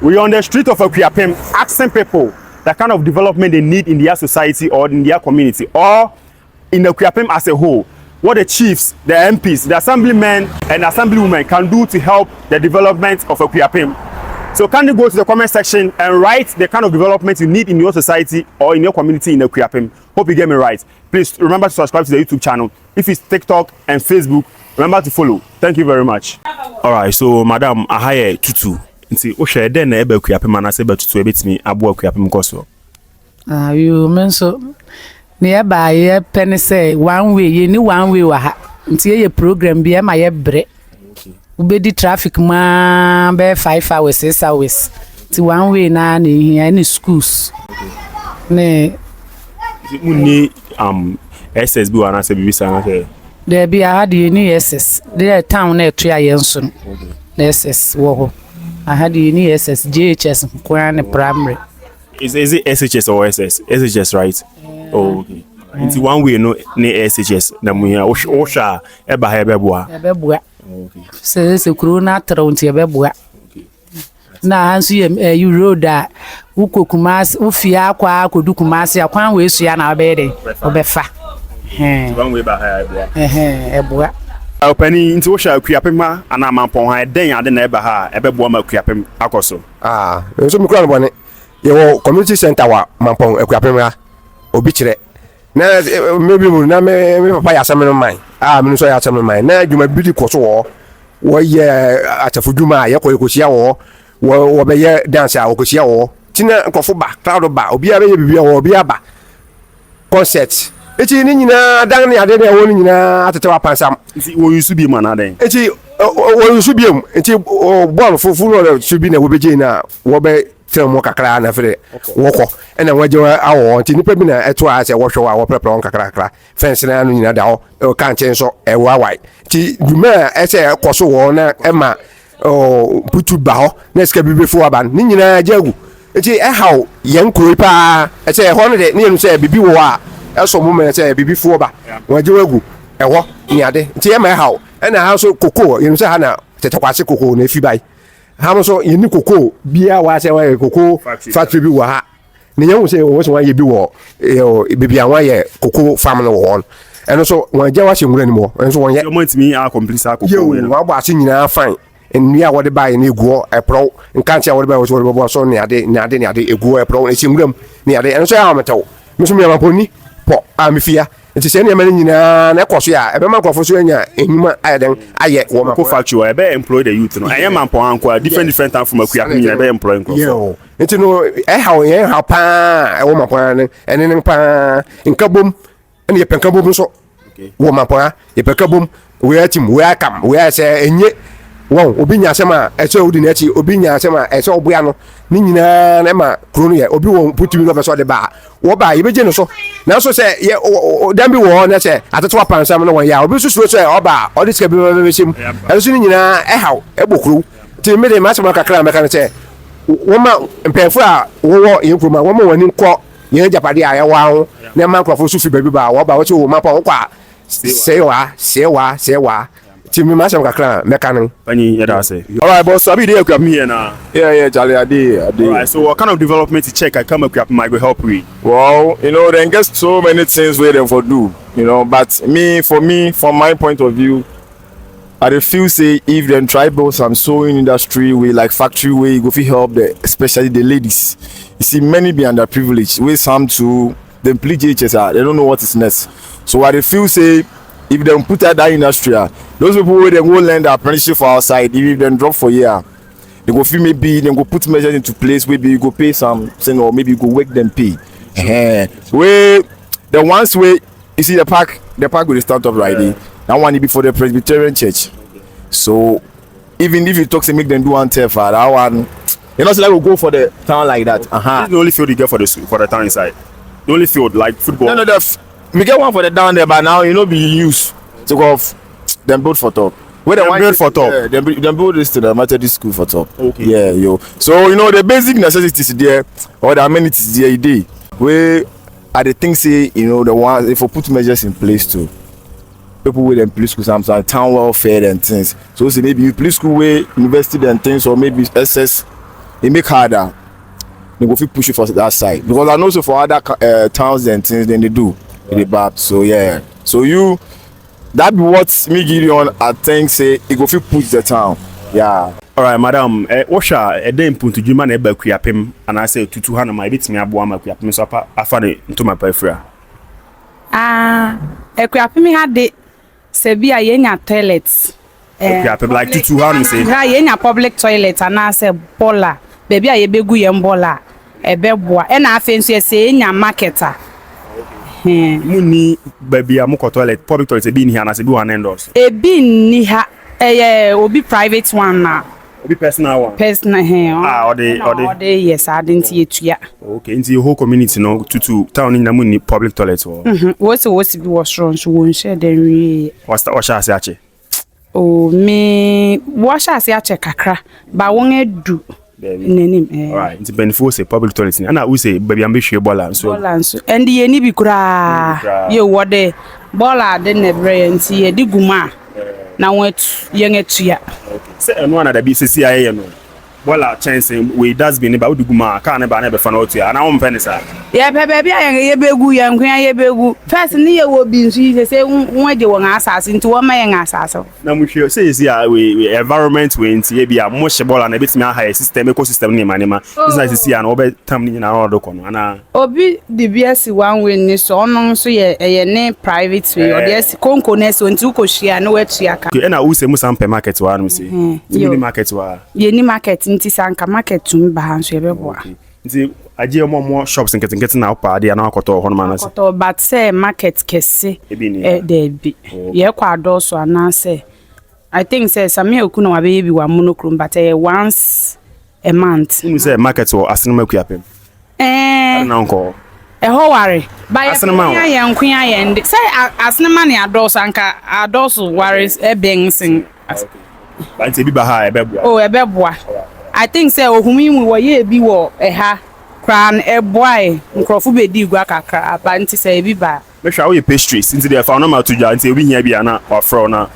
We're on the street of Akuapem asking people the kind of development they need in their society or in their community or in Akuapem as a whole. What the chiefs, the MPs, the assemblymen and assemblywomen can do to help the development of Akuapem. So can you go to the comment section and write the kind of development you need in your society or in your community in Akuapem? Hope you get me right. Please remember to subscribe to the YouTube channel. If it's TikTok and Facebook, remember to follow. Thank you very much. All right, so Madam Ahaye Tutu. Nti o hwe den na ebe Akuapem na se betutu ebetimi abo Akuapem koso. You menso ne eba ye pen say one way ye ni one way wa ha. Nti ye program bi e ma ye bre. Ubedi traffic ma be 5 hours 6 hours. Nti one way na any schools. Ne Muni SS bi wana se bibisa na ke. There be a had ni SS. There town na etua ye nso. SS wo ho. I had the SS, JHS, Kwan primary. Is it SHS or SS? SHS, right? Yeah. Oh, okay. Into one way, no, SHS. Namuya, Osha, Eba Hebebua. Ebebua. Okay. Says a corona thrown to Ebebua. Okay. Now, you wrote that Uko Kumas, Ufia, Qua, could do Kumasi, a Kwan way, Siana Bede, or Befa. One way by Ebua. Penny into Osha Akuapem and I'm upon her day and then ever ha Ebebua Akuapem Akoso. So me crown one your community center wa Mampong Akuapem obichere. Na maybe na me papa ya asem no man. Me so ya asem no man. Na dwuma bi di koso wo ye atafudwuma ye koyikosia wo be ye dance a wokosia wo. Tina nkofo ba, crowd ba, obi a be ye bibia wo, obi aba. Concert eti ni nyina dan ne ade ne wo ni nyina atetewa pansam enti wo yusu bi mana den eti wo yusu bi enti ball fufu no su bi na wo beje na wo be temo kakra na fere wo ko ena waje awo enti nipa bi na eto a se wo hwe wa wo prepare on kakra fence na no nyina da o kan chen so e wa wai ti duma ese koso wo na e ma putu ba ho na ska bi befu aba ni nyina jagu enti e hawo yen kuro pa ese ho no de ni enu se bibi wo a eso moment say bibi fu oba waje wagu ewo niade nti e ma hawo na ha so koko yen say ha na tetekwase koko na fi bai ha mo so yen koko bia wa say wa koko factory bi wa ha ne yen say wo so wa ye bi wo bibi an wa ye koko farm no wo eno so waje wa se ngura ni mo enso won ye moment mi a complete a koko we wa ba se nyina fine en ya wo de bai na eguo epro nkantia wo de bai wo so niade eguo epro na se nguram niade enso ya metew me so me ma poni po amifia nti se ne ma nyina na ekoso ya ebe ma nkofo so anya enuma ayeden aye wo ma ko factory ebe employ the youth no aye man po anko different time from Akuapem nyina ebe employ nkofo nti no ha pa wo ma po an ene pa nkabom ene ye penkabom so wo ma po ye penkabom we atim we akam we ase enye won obi nya asema ese odi na echi obi nya asema ese obuya no ni nyina na ma kronu ye obi won putimi no so de ba wo ba yebeje no so na so se ye dambi wo na se ateto apansam no won ya obi susu so e oba odi sika bi be shim eso ni nyina e haw e bokru ti me de ma asema kakra me kan se wo ma mpefo a wo ye kroma wo ma wani nko ye japade a ye wa ho na ma nkrofo su fi ba bi ba wo ba wo che wo ma pa wo kwa sewa Timmy Masham Kakra, Mekanin. Penny, yeah, that's it. All right, boss. I'll be there. Come here now. Yeah, Charlie, I did. All right, so what kind of development to check? I come up with might go help we. Well, then get so many things where them for do, but from my point of view, I feel say if them try build some sewing industry way like factory way, go fit help especially the ladies. You see, many be underprivileged. We some to them play JHS, they don't know what is next. So I feel say if they put that industry, those people where they go learn the apprenticeship for outside, if they drop for a year, they go feel maybe they go put measures into place, maybe you go pay something or maybe you go wake them pay. Where the ones where you see the park will start up right there. That one be for the Presbyterian Church. So even if you talk to make them do one for that one, you know, so like we go for the town like that. This is the only field you get for the town inside. The only field like football. No, we get one for the down there, but now be used to go off. Them build for top. Where they build for top? Yeah, them build this to the Methodist school for top. Okay. Yeah, yo. So the basic necessities there or the amenities there. Where are the things say the ones if we put measures in place too. People with them police school, some town welfare and things. So say maybe police school way invested and things or maybe SS it make harder. They go fit push it for that side because I know so for other towns and things then they do the bad. So yeah, so you that be what me Gideon I think say it go fit push the town. Yeah. All right, madam. Osha eden puntu djuma na eba Akuapem and I say tutu ha na ma bitimi aboa ma Akuapem so afa ne ntoma pafra. Akuapem ha de se bia yenya toilet. Akuapem like tutu ha no say. Ha yenya public toilet and I say bola. Baby a yebegu yem bola. Ebeboa. E na afa nso se yenya marketer. Muni baby a moko toilet public toilet ebi ni ha na se bi one endorse. Ebi ni ha obi private one na. Obi personal one. Personal ode yes I didn't etua. Okay, into the whole community no tutu town na muni public toilet wo. What's be was strong so won share then we. What's ase ache? Oh me wash ase ache kakra ba won edu. Nenim all right, into benefit say public toilet and I we say baby ambitious bola so. And the ni bi kura ye wode bola de nebre nti ye diguma. Na wet young etua. Say no one that be CCIA no. Bola chance we does be neba uduguma ka na ba na be fa no tua na won pene sa. Yeah baby ye begu ye nkwan ye begu. First ni ye wo bi nsu say won de won asase nti won ma ye asase. Na mu hwe say we environment we nti ye bia mo hye bola na betimi aha system ecosystem ni manema. Business CCIA na obe tam ni na ro do kono ana. Obi the BS one way ni so ono so ye ne private way or yes konko na so nti uko hia na watua ka. Okay na wo say musa mpe market wa no say. Ni market wa. Ye ni market nti sanka market tum ba han so yebeboa. Nti aje mo shops nketenkete na opa ade na akoto ho no ma na say. Akoto but say market kese there be. Ye kwa adoso ana say I think say Samia Okuna wa be bi wa monokrom but once a month. You say market or asinema Akuapem. Na nko. Ho ware. Ba ye nkwan ye ndi. Say asinema ne adoso anka adoso wares bensin. Ba nti bi ba ha ebeboa. Oh ebeboa. I think say ohumi mu wo ye bi wo ha kran eboa nkrofo be di igwa kakra ba nti say bi ba. Me hwa wo ye pastries nti dey fa no ma to dwa nti obi hia bia na wa fro na.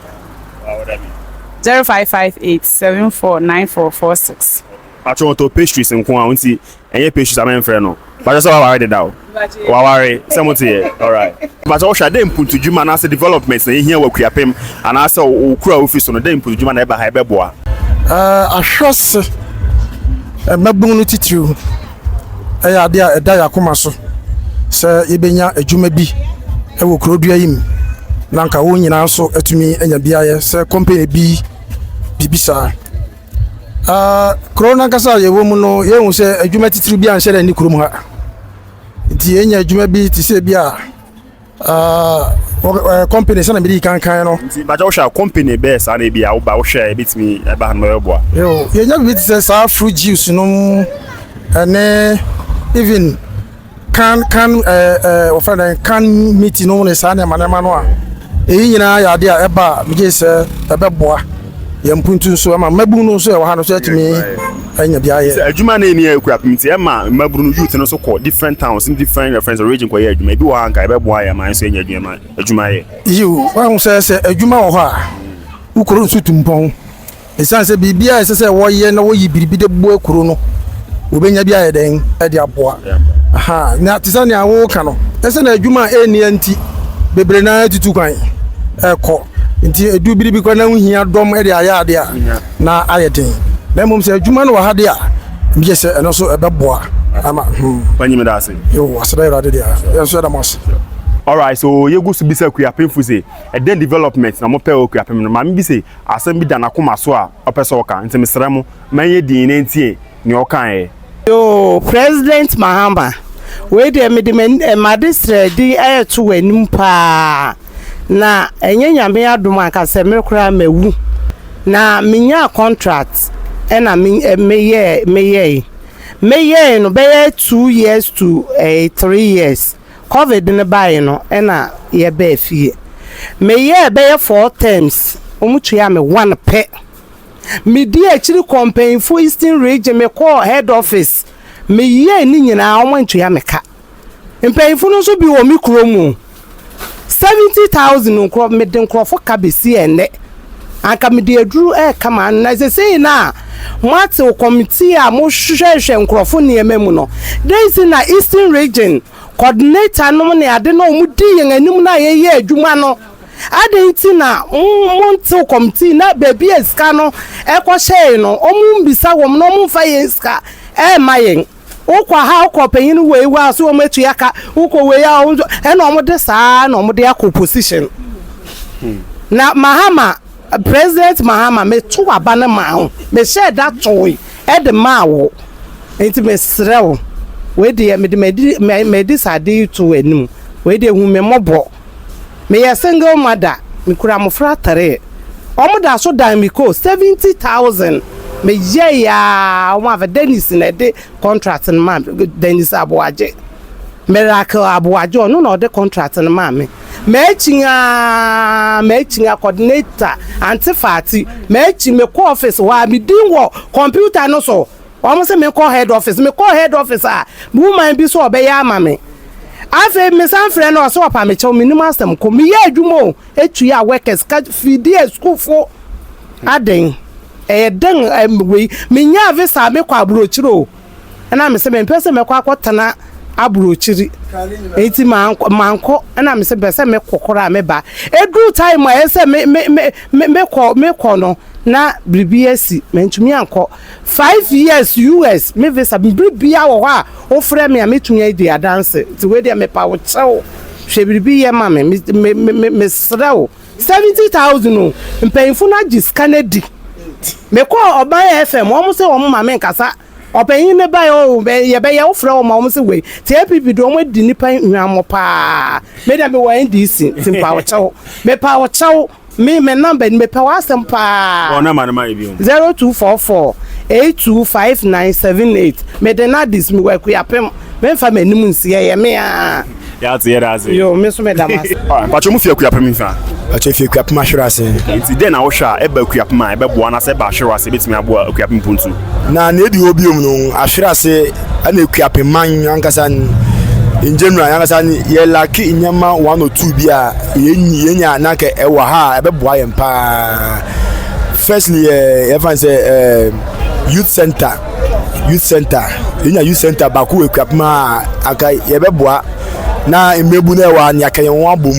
0558749446. Acho to pastries nko a nti enye pastries amen frɛ no. Ba just wa ware dey daw. Wa ware semote here. All right. But o hwa dey mpuntu djuma na say development na ehia wa Akuapem ana say o kura office no dey mpuntu djuma na eba ha ebeboa. Ahwose mabunu titiriu ade a eda yakoma so se yebenya adwuma bi ewo krodua yim nanka wo nyina so atumi anya biaye se company bi bibisa corona kasa yewo mu no yehu se adwuma titiriu bi anhyere ni kurom ha nti enya adwuma bi ti se bia company sana bi kan no ba jo sha company be sa na bia wo ba wo hwe bitimi eba han meboa yo yenya bi ti se sa fruit juice no ene even can offer can meet no ne sa na manema no a eyi nyina ya de a eba bi se ebeboa yempuntu so ama mabunu no so e wa ha no so atimi anya bia ye adwuma na eni Akuapem ti ema mabunu no youth no so call different towns in different reference region kwa ye adwuma bi wa hanka ebeboa ya man so enya adwuma ye you wa hu se adwuma wo ho a ukoro nso tumpon esan se bibia se wo ye na wo yi biribi de bo akuro no obenya bia ye den e de aboa aha na tisane awo ka no ese na adwuma eni anti bebre na tutu kwan eko nti edu biribi kwa na hia dom e de aya a na ayeden na mom se adwuma no wa ha de a bi se eno so ebeboa ama panyime da ase yo asada ra de dia so da mos. All right, so you go to be say Akuapem fu say and then development na mo pe Akuapem no ma me bi say asem bi da na koma so a opese oka nti mesra mo manye din na ntie ni okan e yo President Mahama we dey me district di ayeto wanim pa na enye nyame adom akase me kura mawu na menya contract na meye no be 2 years to 3 years COVID ne buy no na ye be fie meye be 4 terms omutua me 1 pe me di actually campaign for Eastern region me call head office me ye ni nyina omantua me ka mpanyinfo no so bi wo mi kromu 70,000 nkro me den krofo ka be si ene anka me de aduru kama na say na mate committee a mo hwehwehwe nkrofo niema mu no dey say na Eastern Region coordinator no ne ade no mu di yen anim na ye adwuma no adenti na monte committee na baby eska no ekwohye no omumbisa wom no omfa yeska mayen ukwa ha ukwa penyin we wa so ometu yaka ukwa we ya na omode saa na omode yakọ position na Mahama President Mahama me to aba na ma ho me share that toy e de ma wo enti me srew we de me decide to anim we de hu me mobo me ya single mother me kura mo fra tare omoda so dan me ko 70,000 me ye ya o ma Dennis na de contract na ma Dennis Aboaje Miracle Aboaje no na de contract na ma me mechinga coordinator antifati mechi me ko office wa me din wo computer no so o say me ko head office ah woman bi so obeya ama me afa me san frɛ no so opa me chew minimum asem ko me ye adwumo etu ya workers ka fidie school fo aden den we me nya visa me kwa abrochiro na me se me pese me kwa akotana abrochiri enti manko na me se pese me kokora me ba edu time a ese me ko no na BBS mentumi anko 5 years US me visa bibia wo ha o frɛ me a metumi adi adanse ti we dey me pa wo chew hwe bibia ma me srew 70,000 no mpanyfo na giscanedi me ko oban FM o mo se o mo ma me nkasa opanyin ne ba ye be ye wo frɛ o ma o mo se we TPP do mo di nipa nwanmo pa me da me wan DC timpa wo chew me pa wo chew me number me pa wasem pa o na ma na ma bi 0244 825978 me de na dis me wa Akuapem me fa manim nsie ye me a ya te yera ze yo me so me da mas pacho mu fi Akuapem fa ache fi Akuapem ahwerase nti den na wo hwa e ba Akuapem a e be boa na se ba ahwerase betimi aboa Akuapem puntu na edi obiom no ahwerase ana Akuapem man ankasa in general ankasa ye laki nyama 1 or 2 bi a yenya na ke e wa ha e be boa yem pa firstly everyone say youth center yenya youth center ba ku Akuapem aka ye be boa na embebu na wa nya kan won abom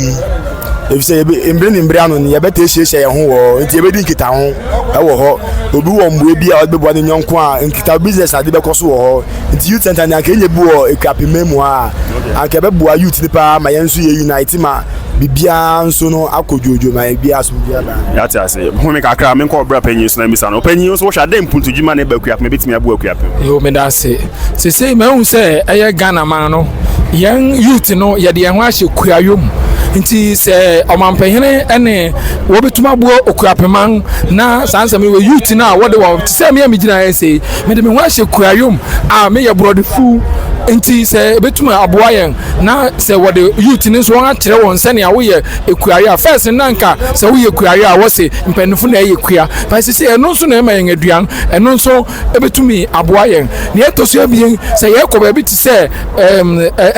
if say embre anu ye be te hye ye ho wo nti ye be di nkita ho e wo ho obi wo mbu bi a be boa ne nyonko a nkita business ade be koso wo ho nti youth center nya kan ye bu wo Akuapem mu a aka be boa youth ni pa ma yensu ye unite ma bibia nso no akojojo ma bibia so bibia ba ya te ase ho me kakra me ko bra panyin so na misa no panyin so wo hwa dem puntu djuma na ba Akuapem betimi abo Akuapem yo me da se se me hu se eye Ghana man no young youth no ye de ho ahye kuayom nti se omanpehene ene wo betuma bo Akuapem na sansam we youth na wo de wo se me amigina ese me de me ho ahye kuayom a me ye brodefu nti se betuma aboa yen na se wo de youth ni so won akyere won se ne a wo ye ekuaya first nanka se wo ye ekuaya wo se mpanifo na ye ekua pa se eno so na ma yen aduan eno so ebetumi aboa yen ne etoso abien se ye ko ba bi ti se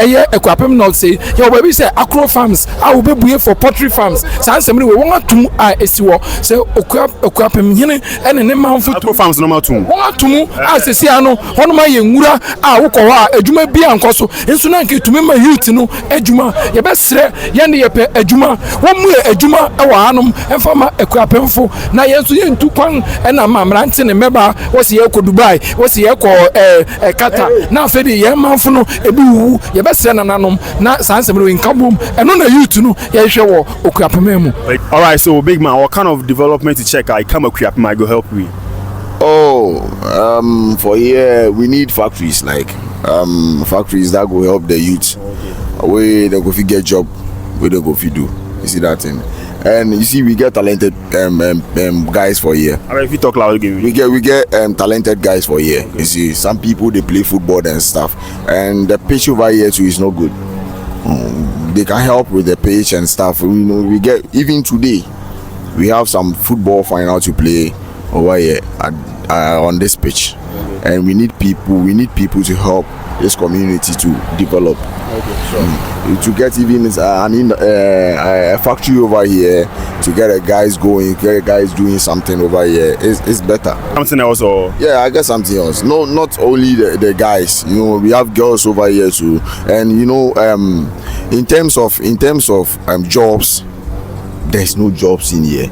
eye Akuapem not say ye ba bi se Akro farms a wo bebuye for poultry farms sansem ne we won atum a esiwo se Akuapem hene ene ne manfo Akro farms no matum won atum a se sia no hono ma ye nwura a wo ko ho a adwuma bia nkoso enso na nke tumi ma youth no adwuma ye be sere ye ne ye pe adwuma wo mu adwuma e wa hanom emfa ma Akuapemfo na ye nso ye ntu kwan e na ma mrante ne meba wo se ye ko Dubai wo se ye ko Qatar na afedi ye manfo no ebi wu ye be sere nananom na sansem no nkabom eno na youth no ye hwe wo Akuapem mu. All right, so big man, what kind of development to check I come Akuapem I go help we? For here we need factories like factories that go help the youth. Where they go fi get job, where they go fi do. You see that thing? And you see we get talented guys for here. All right, if you talk loud again. We get talented guys for here. Okay. You see some people they play football and stuff, and the pitch over here too is not good. They can help with the pitch and stuff. You know, we get even today we have some football final to play over here on this pitch. and we need people to help this community to develop. To get even a factory over here, to get a guys going, get guys doing something over here is better. Something else, or I guess something else. No, not only the guys. We have girls over here too, and in terms of jobs, there's no jobs in here.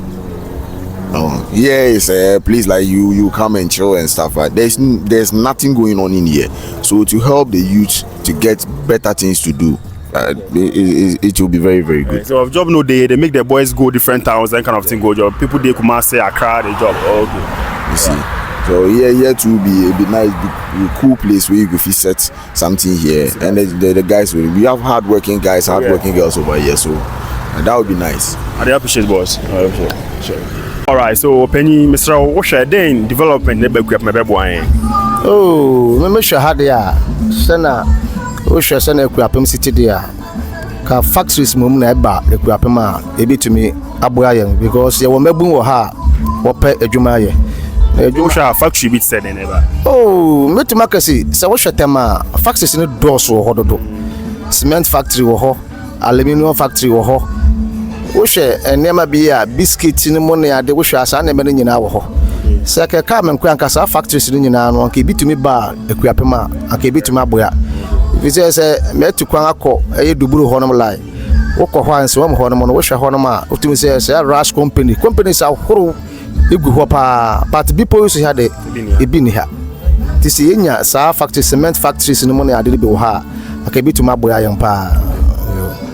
Here is a place like you come and chill and stuff. Right? There's nothing going on in here. So to help the youth to get better things to do, it will be very, very good. So if job no day, they make the boys go different towns, that kind of thing. Go job. People they come and say Accra, the job. Okay. You see. So here to be a nice, cool place where you can set something here, and the guys we have hardworking guys, hardworking girls over here. So that would be nice. I appreciate, boss. I appreciate. Sure. All right, so Penny, Mr. Osha, then development never grab my baby. Oh, me sure had ya. Sana Osha sana Akuapem city there. Ka factories mum na eba Akuapem a ebi to me aboya yen because ya wo mabun wo ha wo pe adwuma ye. Na Osha factory bit said never. Oh, me to makasi se wo hwetem a factories no doors wo hododo. Cement factory wo ho, aluminium factory wo ho. Wohwe enema bi a biscuit ni mo ne ade wohwe asa na me nyina wo ho se ke ka men kwa nkasa factories ni nyina no ke bitumi ba Akuapem a ke bitumi aboya if say me tu kwan akọ eye duburu ho no lai wokọ ho anse wo mo ho no no wohwe ho no ma otumi say rush companies ahoro egu ho pa but people use ha de ebi ni ha tisi enya sa factory cement factories ni mo ne ade bi wo ha ke bitumi aboya yan pa.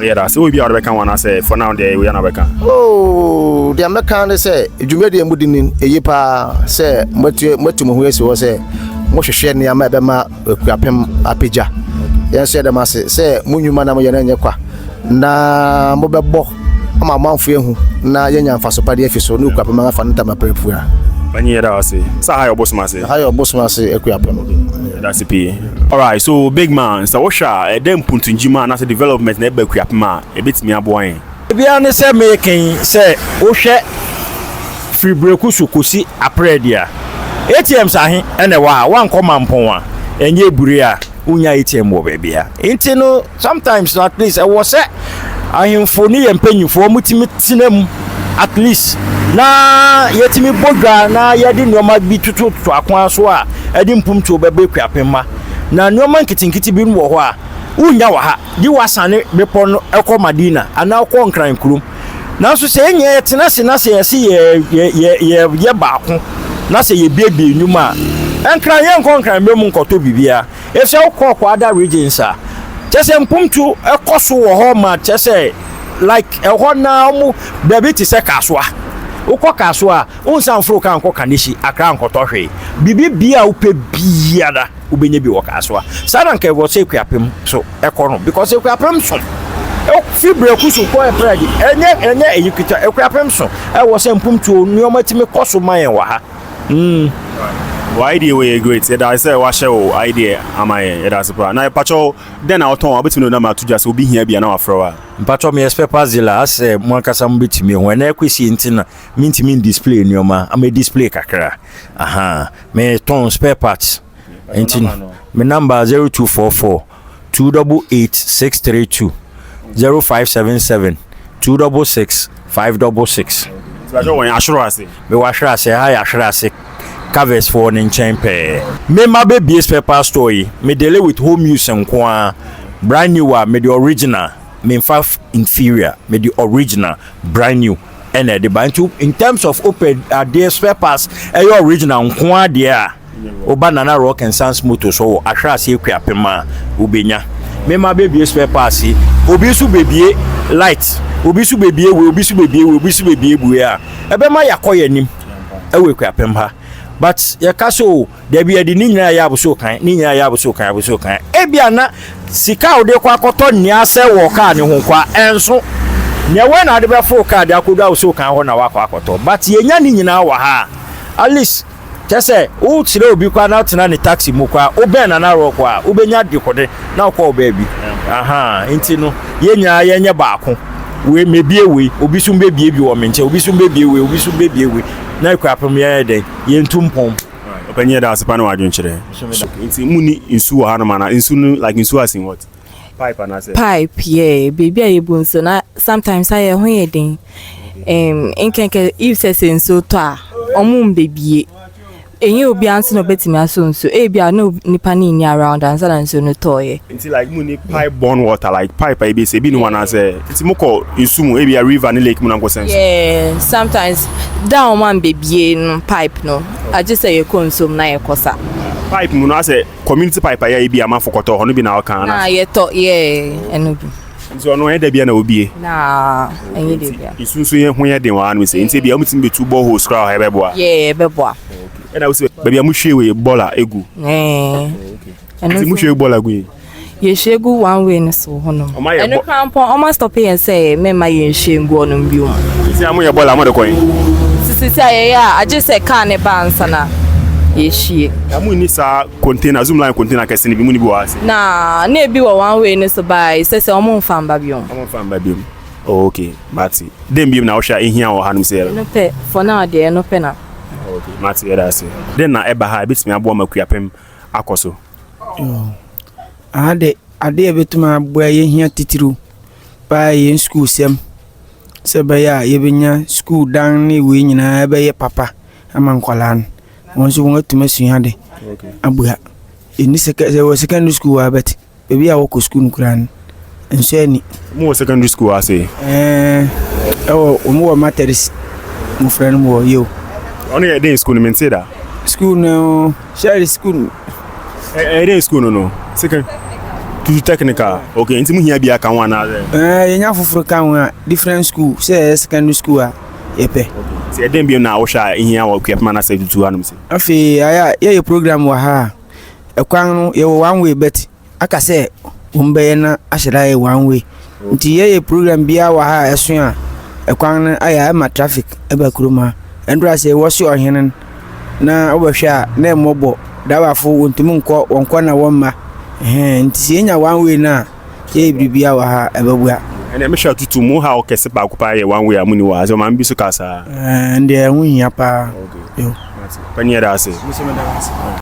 Yeah, so we be out of one. I say for now, there we are not. Oh, the American say, you made a muddin a yepa, say, what you was say, Moshe Shen Yamabema, Akuapem Apija. Yes, said the master, say, Munu Manamayanakwa. Na Mobabo, I'm a month for you, na Yan Fasopadi, if you so, no Capama Fantama Prepua. When you say, Sahaya Boss Massey, Higher Boss Massey, Akuapem. That's the P. All right, so big man, so Osha, then put in Jima as a development, never Akuapem, a bit me a boy. Be honest, making say, Osha free breakusu kusi apredia. ATM sahi, and a one common poma, and ye buria, unya ATM wo baby. Intino, sometimes at least I was set. I am for me and penny for mutimit at least. Na yetimi boga na yedi noma bi tutu to akwan so a edi mpum to bebe Akuapem na noma nkitinkiti bi wo ho a unya wa ha di wasane bepo no ekọ Madina ana ekọ nkran kurum na so se enye tena se na se ye baako na se ye biebie nyuma nkran ye nkran be mu nkoto bibia e se okọ ada regions a chese mpum to ekọ so wo ho ma chese like e ho na mu bebe ti se kaswa ukọ kaso a unsanfro kan kọ kanishi akra nkoto hwe bibi bia upe biada ubenye bi wakaso a sada nke wo se Akuapem so ekọ no because Akuapem so fibre kusu ko e predi enye eyikuta Akuapem so e wo se mpumtuo nuoma timi koso man wa ha why idea we great said I say wa show idea am I that's super na pacho then I ton obetimi no ma to just obi hia bia na afro a mpacho me expect puzzle as mo akasa mbetimi ho na ekwesi ntina mintimi display nuoma am display kakra aha me ton spare parts ntin me number 0244 288632 0577 266 566 pacho when assurance me wa assurance ha assurance covers for an champion. Me my baby paper story. Me deal with home use and brand new me the original. Me five inferior. Me the original brand new. And the bantu in terms of open their spare parts. Original nkwa there. Obanana rock and sans motor so ashra se Akuapem ubenya. Me my baby spare parts. Obisu baby light. Obisu baby we obisu baby buya. Ebe ma yakoye nim. Ewe Akuapem ha. But ya kaso there be the ninya ya buso kan ebia na sika ode kwa akoto ni ase wo ka ne ho kwa enso ne we na de be fo ka de akodo buso kan ho na wa kwa akoto but yenya ni nyina wa ha at least tese o tire obi kwa na tena ni taxi mu kwa obe na ro kwa obenya de kode na kwa oba bi aha enti no yenya baako we mebie we obi sum bebie bi wo menche obi sum bebie we na Akuapem ye den ye ntumpom Penye da se pa no adwon kire. Nti muni nsu wa hanu mana nsu no like nsu as in what? Pipe and say. Pipe, yeah, baby I bun so na sometimes I ho yedin. Enkenke if say nso to a omum bebie. Enye obi anso no betimi aso nso. Bia no nipa ni around answer nso no toye. Nti like muni pipe born water like pipe I be say bi no one say. Nti moko nsu mu a river ni lake mu na go sense. Yeah, sometimes down one bebie no pipe no. I just say you consume na yekosa. Pipe mu no say community pipe ya bi ama fokoto ho no bi na kan na. Na ye to yeah, eno bi. Nti ono e da bia na obie. Na enye de bia. Isunsu ye ho ye den wa no say. Nti bia mutim be two borehole scroll he be boa. Yeah, be boa. E na we say bia mu hwe we bola egu. Nti mu hwe bola gu. Ye shegu one way no so hono. Eno crampo almost stop here say me ma ye shegu onum bi o. Nti amu ye bola mo de koyin. Sisi ya I just say can e ba ansa na ye hie. Amu ni sa container zoom line container kese ni bi mu ni bi wa ase. Na be one way no so by say omo mfam ba bi o. Omo mfam ba bi o. Oh, okay. Mati. Dem bi na wo sha ehia wo hanum say. No pe for now there no pe na. Okay. Mati era say. Den na eba ha bitimi abo Akuapem akoso. Ade ebetuma boa ye hia titiru pa ye school sem se ba ya ye benya school dan ni we nyina ebe ye papa ama nkwala won so won atuma sua de abua eni secondary school abet bebi a woko school nkuran enso ani mo secondary school ase o mo materis mo friend mo yo ono ye dey school ni menteda school no share school dey school no second to technical. Okay, nti mu hia bia kan wana ye nya foforo kan wa different school say secondary school a yepe ti e dem bi na wo sha hia wa Akuapem na say tutu anum say afi aya ye program wa ha ekwan no ye one way bet aka say umbe na ahyira ye one way nti ye program bia wa ha eso a ekwan aya ma traffic eba kuruma endra say wo so ohenen na obahwa na emobo dawafo wontum nko wonko na womma nti enya one way na ye bibia wa ha ebabua ene me sha tutu mu ha o kese ba ko pa ye one way amuni wa so man bi so kasa nde hu hia pa okay yo panyera ase